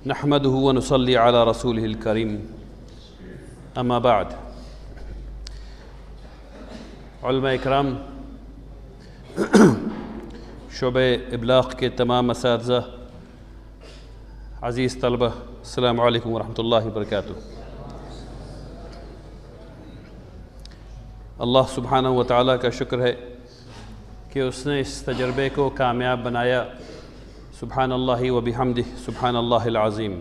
نحمده ونصلي على رسوله الكريم اما بعد علماء اکرام، شعبہ ابلاغ کے تمام اساتذہ، عزیز طلبہ، السلام علیکم ورحمۃ اللہ وبرکاتہ۔ اللہ سبحانہ و تعالیٰ کا شکر ہے کہ اس نے اس تجربے کو کامیاب بنایا۔ سبحان اللہ و بحمدہ، سبحان اللہ العظیم۔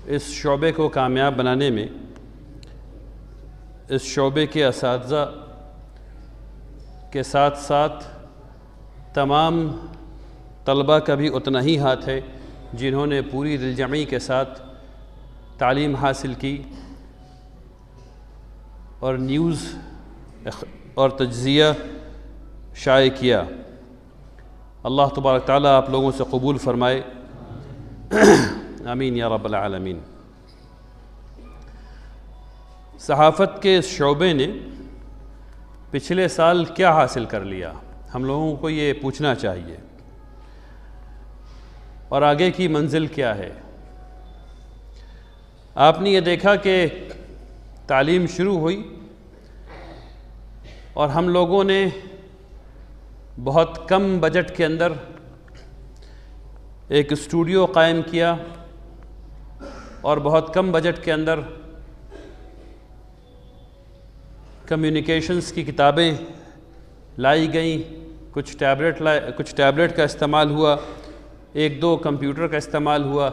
اس شعبے کو کامیاب بنانے میں اس شعبے کے اساتذہ کے ساتھ ساتھ تمام طلبہ کا بھی اتنا ہی ہاتھ ہے جنہوں نے پوری دل جمعی کے ساتھ تعلیم حاصل کی اور نیوز اور تجزیہ شائع کیا۔ اللہ تبارک تعالیٰ آپ لوگوں سے قبول فرمائے، آمین یا رب العالمین۔ صحافت کے اس شعبے نے پچھلے سال کیا حاصل کر لیا، ہم لوگوں کو یہ پوچھنا چاہیے، اور آگے کی منزل کیا ہے۔ آپ نے یہ دیکھا کہ تعلیم شروع ہوئی اور ہم لوگوں نے بہت کم بجٹ کے اندر ایک اسٹوڈیو قائم کیا اور بہت کم بجٹ کے اندر کمیونیکیشنز کی کتابیں لائی گئیں، کچھ ٹیبلٹ کا استعمال ہوا، ایک دو کمپیوٹر کا استعمال ہوا،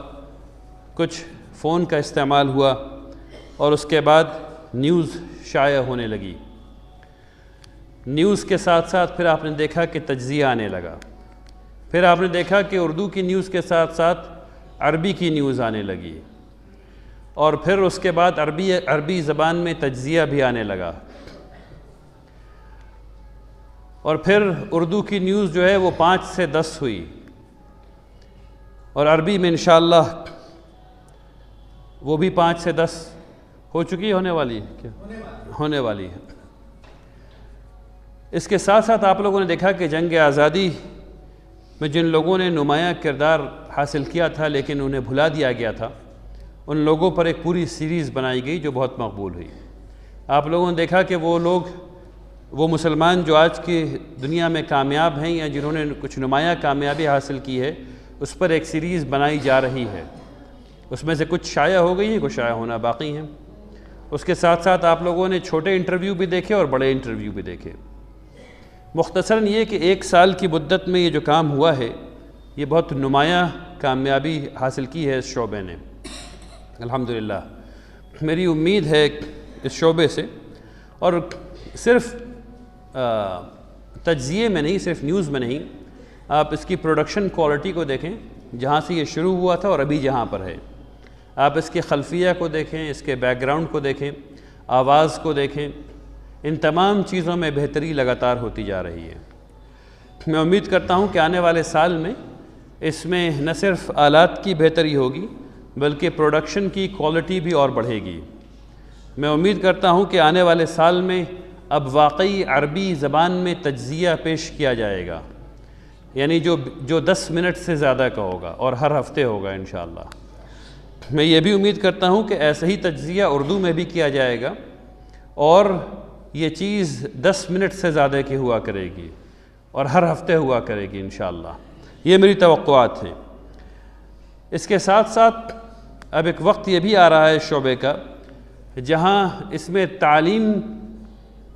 کچھ فون کا استعمال ہوا، اور اس کے بعد نیوز شائع ہونے لگی۔ نیوز کے ساتھ ساتھ پھر آپ نے دیکھا کہ تجزیہ آنے لگا، پھر آپ نے دیکھا کہ اردو کی نیوز کے ساتھ ساتھ عربی کی نیوز آنے لگی، اور پھر اس کے بعد عربی زبان میں تجزیہ بھی آنے لگا، اور پھر اردو کی نیوز جو ہے وہ 5 سے 10 ہوئی، اور عربی میں انشاءاللہ وہ بھی 5 سے 10 ہو چکی، ہونے والی ہے کیا؟ ہونے والی ہے۔ اس کے ساتھ ساتھ آپ لوگوں نے دیکھا کہ جنگ آزادی میں جن لوگوں نے نمایاں کردار حاصل کیا تھا لیکن انہیں بھلا دیا گیا تھا، ان لوگوں پر ایک پوری سیریز بنائی گئی جو بہت مقبول ہوئی۔ آپ لوگوں نے دیکھا کہ وہ مسلمان جو آج کی دنیا میں کامیاب ہیں یا جنہوں نے کچھ نمایاں کامیابی حاصل کی ہے، اس پر ایک سیریز بنائی جا رہی ہے۔ اس میں سے کچھ شائع ہو گئی ہیں، کچھ شائع ہونا باقی ہیں۔ اس کے ساتھ ساتھ آپ لوگوں نے چھوٹے انٹرویو بھی دیکھے اور بڑے انٹرویو بھی دیکھے۔ مختصراً یہ کہ 1 سال کی مدت میں یہ جو کام ہوا ہے، یہ بہت نمایاں کامیابی حاصل کی ہے اس شعبے نے، الحمدللہ۔ میری امید ہے اس شعبے سے، اور صرف تجزیے میں نہیں، صرف نیوز میں نہیں، آپ اس کی پروڈکشن کوالٹی کو دیکھیں، جہاں سے یہ شروع ہوا تھا اور ابھی جہاں پر ہے۔ آپ اس کے خلفیہ کو دیکھیں، اس کے بیک گراؤنڈ کو دیکھیں، آواز کو دیکھیں، ان تمام چیزوں میں بہتری لگاتار ہوتی جا رہی ہے۔ میں امید کرتا ہوں کہ آنے والے سال میں اس میں نہ صرف آلات کی بہتری ہوگی بلکہ پروڈکشن کی کوالٹی بھی اور بڑھے گی۔ میں امید کرتا ہوں کہ آنے والے سال میں اب واقعی عربی زبان میں تجزیہ پیش کیا جائے گا، یعنی جو 10 منٹ سے زیادہ کا ہوگا، اور ہر ہفتے ہوگا انشاءاللہ۔ میں یہ بھی امید کرتا ہوں کہ ایسا ہی تجزیہ اردو میں بھی کیا جائے گا، اور یہ چیز 10 منٹ سے زیادہ کی ہوا کرے گی، اور ہر ہفتے ہوا کرے گی انشاءاللہ۔ یہ میری توقعات ہیں۔ اس کے ساتھ ساتھ اب ایک وقت یہ بھی آ رہا ہے شعبے کا، جہاں اس میں تعلیم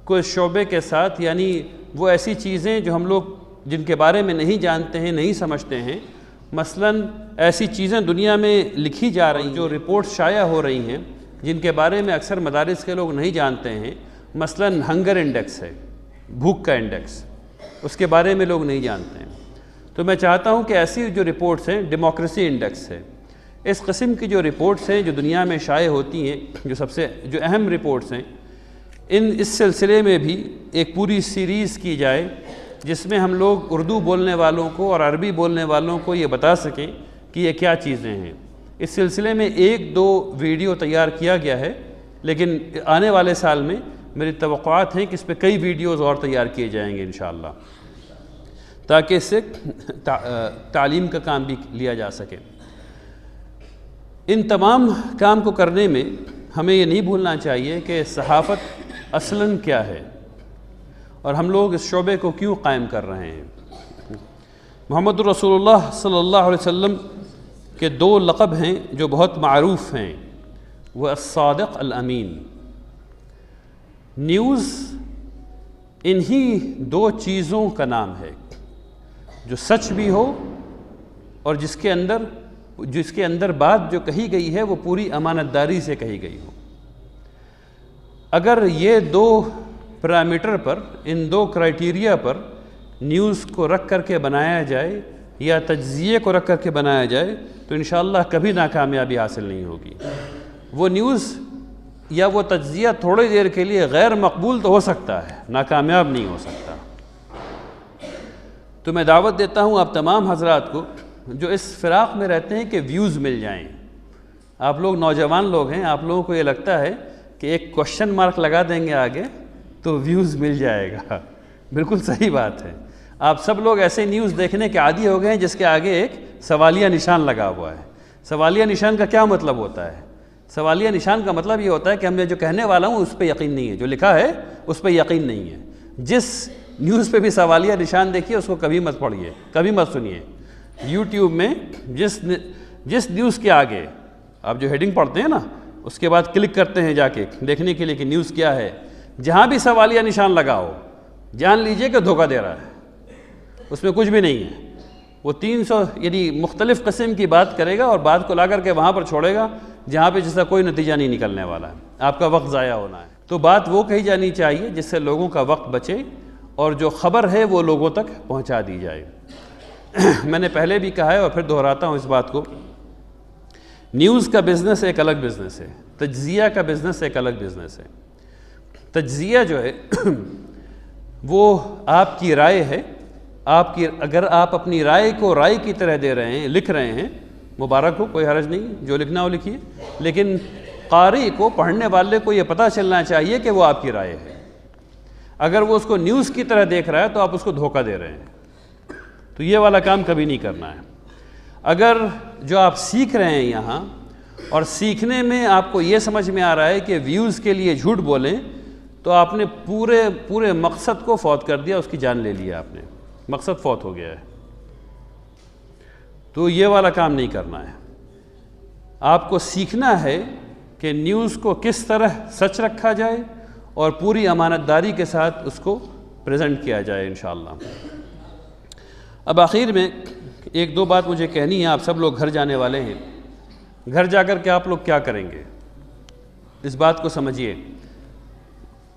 کو اس شعبے کے ساتھ، یعنی وہ ایسی چیزیں جو ہم لوگ جن کے بارے میں نہیں جانتے ہیں، نہیں سمجھتے ہیں، مثلاً ایسی چیزیں دنیا میں لکھی جا رہی ہیں، جو رپورٹس شائع ہو رہی ہیں جن کے بارے میں اکثر مدارس کے لوگ نہیں جانتے ہیں، مثلاً ہنگر انڈیکس ہے، بھوک کا انڈیکس، اس کے بارے میں لوگ نہیں جانتے ہیں۔ تو میں چاہتا ہوں کہ ایسی جو رپورٹس ہیں، ڈیموکریسی انڈیکس ہے، اس قسم کی جو رپورٹس ہیں جو دنیا میں شائع ہوتی ہیں، جو اہم رپورٹس ہیں، اس سلسلے میں بھی ایک پوری سیریز کی جائے جس میں ہم لوگ اردو بولنے والوں کو اور عربی بولنے والوں کو یہ بتا سکیں کہ یہ کیا چیزیں ہیں۔ اس سلسلے میں 1-2 ویڈیو تیار کیا گیا ہے، لیکن آنے والے سال میں میری توقعات ہیں کہ اس پہ کئی ویڈیوز اور تیار کیے جائیں گے انشاءاللہ۔ تاکہ اس سے تعلیم کا کام بھی لیا جا سکے۔ ان تمام کام کو کرنے میں ہمیں یہ نہیں بھولنا چاہیے کہ صحافت اصلاً کیا ہے اور ہم لوگ اس شعبے کو کیوں قائم کر رہے ہیں۔ محمد رسول اللہ صلی اللہ علیہ وسلم کے 2 لقب ہیں جو بہت معروف ہیں، وہ الصادق الامین۔ نیوز انہی 2 چیزوں کا نام ہے، جو سچ بھی ہو اور جس کے اندر بات جو کہی گئی ہے وہ پوری امانت داری سے کہی گئی ہو۔ اگر یہ 2 پیرامیٹر پر، ان 2 کرائیٹیریا پر نیوز کو رکھ کر کے بنایا جائے یا تجزیے کو رکھ کر کے بنایا جائے تو انشاءاللہ کبھی ناکامیابی حاصل نہیں ہوگی۔ وہ نیوز یا وہ تجزیہ تھوڑی دیر کے لیے غیر مقبول تو ہو سکتا ہے، ناکامیاب نہیں ہو سکتا۔ تو میں دعوت دیتا ہوں آپ تمام حضرات کو جو اس فراق میں رہتے ہیں کہ ویوز مل جائیں۔ آپ لوگ نوجوان لوگ ہیں، آپ لوگوں کو یہ لگتا ہے کہ ایک کوشچن مارک لگا دیں گے آگے تو ویوز مل جائے گا۔ بالکل صحیح بات ہے۔ آپ سب لوگ ایسے نیوز دیکھنے کے عادی ہو گئے ہیں جس کے آگے ایک سوالیہ نشان لگا ہوا ہے۔ سوالیہ نشان کا کیا مطلب ہوتا ہے؟ سوالیہ نشان کا مطلب یہ ہوتا ہے کہ ہم نے جو کہنے والا ہوں اس پہ یقین نہیں ہے، جو لکھا ہے اس پہ یقین نہیں ہے۔ جس نیوز پہ بھی سوالیہ نشان دیکھیے اس کو کبھی مت پڑھیے، کبھی مت سنیے۔ یوٹیوب میں جس نیوز کے آگے آپ جو ہیڈنگ پڑھتے ہیں نا، اس کے بعد کلک کرتے ہیں جا کے دیکھنے کے لیے کہ نیوز کیا ہے، جہاں بھی سوالیہ نشان لگا ہو جان لیجئے کہ دھوکہ دے رہا ہے، اس میں کچھ بھی نہیں ہے۔ وہ 300 یعنی مختلف قسم کی بات کرے گا اور بات کو لا کر کے وہاں پر چھوڑے گا جہاں پہ جس کا کوئی نتیجہ نہیں نکلنے والا ہے، آپ کا وقت ضائع ہونا ہے۔ تو بات وہ کہی جانی چاہیے جس سے لوگوں کا وقت بچے اور جو خبر ہے وہ لوگوں تک پہنچا دی جائے۔ میں نے پہلے بھی کہا ہے اور پھر دہراتا ہوں اس بات کو، نیوز کا بزنس ایک الگ بزنس ہے، تجزیہ کا بزنس ایک الگ بزنس ہے۔ تجزیہ جو ہے وہ آپ کی رائے ہے، اگر آپ اپنی رائے کو رائے کی طرح دے رہے ہیں، لکھ رہے ہیں، مبارک ہو، کوئی حرج نہیں، جو لکھنا ہو لکھیے، لیکن قاری کو، پڑھنے والے کو یہ پتہ چلنا چاہیے کہ وہ آپ کی رائے ہے۔ اگر وہ اس کو نیوز کی طرح دیکھ رہا ہے تو آپ اس کو دھوکہ دے رہے ہیں، تو یہ والا کام کبھی نہیں کرنا ہے۔ اگر جو آپ سیکھ رہے ہیں یہاں اور سیکھنے میں آپ کو یہ سمجھ میں آ رہا ہے کہ ویوز کے لیے جھوٹ بولیں تو آپ نے پورے مقصد کو فوت کر دیا، اس کی جان لے لیا، آپ نے مقصد فوت ہو گیا ہے۔ تو یہ والا کام نہیں کرنا ہے۔ آپ کو سیکھنا ہے کہ نیوز کو کس طرح سچ رکھا جائے اور پوری امانت داری کے ساتھ اس کو پریزنٹ کیا جائے انشاءاللہ۔ اب آخر میں 1-2 بات مجھے کہنی ہے۔ آپ سب لوگ گھر جانے والے ہیں، گھر جا کر کے آپ لوگ کیا کریں گے اس بات کو سمجھیے۔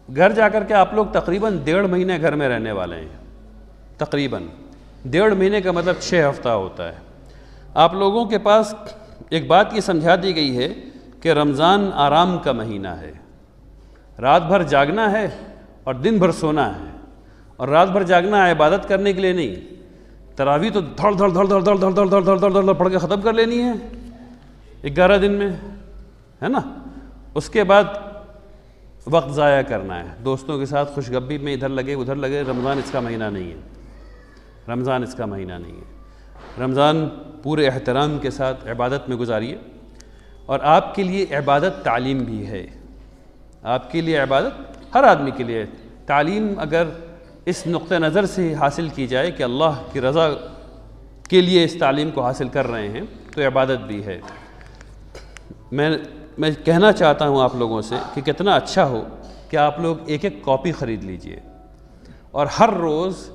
گھر جا کر کے آپ لوگ تقریباً 1.5 مہینے گھر میں رہنے والے ہیں، تقریباً 1.5 مہینے کا مطلب 6 ہفتہ ہوتا ہے۔ آپ لوگوں کے پاس ایک بات یہ سمجھا دی گئی ہے کہ رمضان آرام کا مہینہ ہے، رات بھر جاگنا ہے اور دن بھر سونا ہے، اور رات بھر جاگنا ہے عبادت کرنے کے لیے نہیں، تراویح تو دھڑ دھڑ دھڑ دھڑ دھڑ دھڑ دھڑ دھڑ دھڑ دھڑ دھڑ پڑھ کے ختم کر لینی ہے 11 دن میں، ہے نا۔ اس کے بعد وقت ضائع کرنا ہے دوستوں کے ساتھ خوش گپی میں، ادھر لگے ادھر لگے۔ رمضان اس کا مہینہ نہیں ہے، رمضان اس کا مہینہ نہیں ہے۔ رمضان پورے احترام کے ساتھ عبادت میں گزاریے، اور آپ کے لیے عبادت تعلیم بھی ہے۔ آپ کے لیے عبادت، ہر آدمی کے لیے تعلیم، اگر اس نقطہ نظر سے حاصل کی جائے کہ اللہ کی رضا کے لیے اس تعلیم کو حاصل کر رہے ہیں تو عبادت بھی ہے۔ میں کہنا چاہتا ہوں آپ لوگوں سے کہ کتنا اچھا ہو کہ آپ لوگ ایک کاپی خرید لیجئے اور ہر روز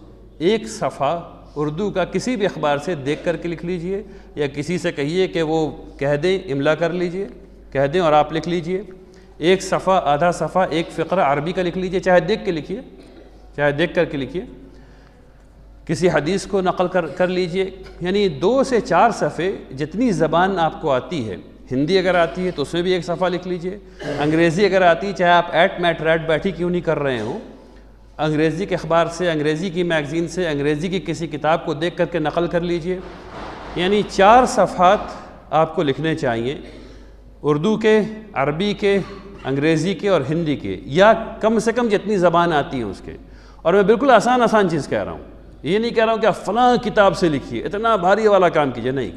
1 صفحہ اردو کا کسی بھی اخبار سے دیکھ کر کے لکھ لیجئے، یا کسی سے کہیے کہ وہ کہہ دیں، املا کر لیجئے، کہہ دیں اور آپ لکھ لیجئے۔ 1 صفحہ، آدھا صفحہ، 1 فقرہ عربی کا لکھ لیجئے، چاہے دیکھ کے لکھیے، چاہے دیکھ کر کے لکھیے۔ کسی حدیث کو نقل کر لیجئے، یعنی 2 سے 4 صفحے، جتنی زبان آپ کو آتی ہے۔ ہندی اگر آتی ہے تو اس میں بھی 1 صفحہ لکھ لیجئے، انگریزی اگر آتی ہے، چاہے آپ ایٹ بیٹھی کیوں نہیں کر رہے ہوں، انگریزی کے اخبار سے، انگریزی کی میگزین سے، انگریزی کی کسی کتاب کو دیکھ کر کے نقل کر لیجئے۔ یعنی 4 صفحات آپ کو لکھنے چاہیے، اردو کے، عربی کے، انگریزی کے اور ہندی کے، یا کم سے کم جتنی زبان آتی ہے اس کے۔ اور میں بالکل آسان چیز کہہ رہا ہوں، یہ نہیں کہہ رہا ہوں کہ آپ فلاں کتاب سے لکھیے، اتنا بھاری والا کام کیجیے، نہیں،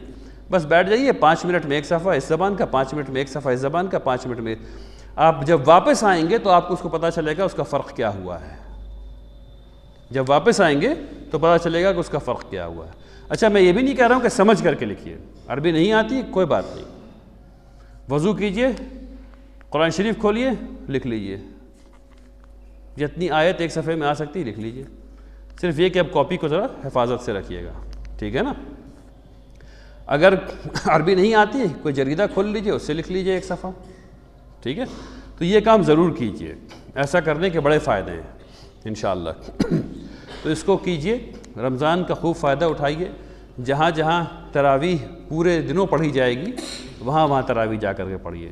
بس بیٹھ جائیے 5 منٹ میں ایک صفحہ اس زبان کا، 5 منٹ میں ایک صفحہ اس زبان کا، 5 منٹ میں آپ جب واپس آئیں گے تو آپ کو اس کو پتہ چلے گا اس کا فرق کیا ہوا ہے. جب واپس آئیں گے تو پتہ چلے گا کہ اس کا فرق کیا ہوا ہے. اچھا میں یہ بھی نہیں کہہ رہا ہوں کہ سمجھ کر کے لکھیے، عربی نہیں آتی کوئی بات نہیں، وضو کیجئے، قرآن شریف کھولیے، لکھ لیجئے، جتنی آیت ایک صفحے میں آ سکتی لکھ لیجئے. صرف یہ کہ اب کاپی کو ذرا حفاظت سے رکھیے گا، ٹھیک ہے نا. اگر عربی نہیں آتی کوئی جریدہ کھول لیجئے، اس سے لکھ لیجئے ایک صفحہ، ٹھیک ہے. تو یہ کام ضرور کیجئے، ایسا کرنے کے بڑے فائدے ہیں انشاءاللہ. تو اس کو کیجئے، رمضان کا خوب فائدہ اٹھائیے. جہاں جہاں تراویح پورے دنوں پڑھی جائے گی وہاں وہاں تراویح جا کر کے پڑھیے،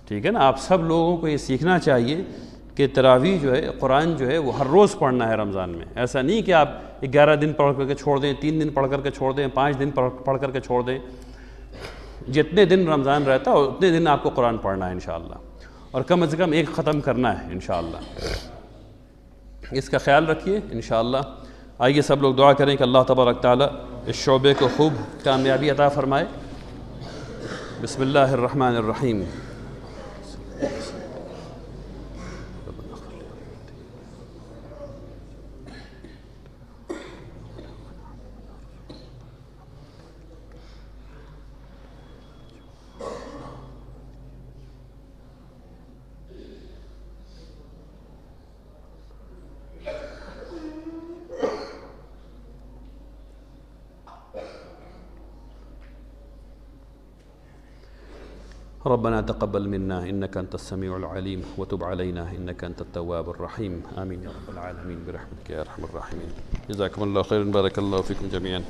ٹھیک ہے نا. آپ سب لوگوں کو یہ سیکھنا چاہیے کہ تراویح جو ہے، قرآن جو ہے وہ ہر روز پڑھنا ہے رمضان میں. ایسا نہیں کہ آپ 11 دن پڑھ کر کے چھوڑ دیں، 3 دن پڑھ کر کے چھوڑ دیں، 5 دن پڑھ کر کے چھوڑ دیں. جتنے دن رمضان رہتا ہے اتنے دن آپ کو قرآن پڑھنا ہے انشاءاللہ، اور کم از کم ایک ختم کرنا ہے انشاءاللہ. اس کا خیال رکھیے انشاءاللہ. آئیے سب لوگ دعا کریں کہ اللہ تبارک تعالیٰ اس شعبے کو خوب کامیابی عطا فرمائے. بسم اللہ الرحمن الرحیم. ربنا تقبل منا إنك أنت السميع العليم وتب علينا إنك أنت التواب الرحيم. آمين يا رب العالمين برحمتك يا أرحم الراحمين. جزاكم الله خيرا، بارك الله فيكم جميعا.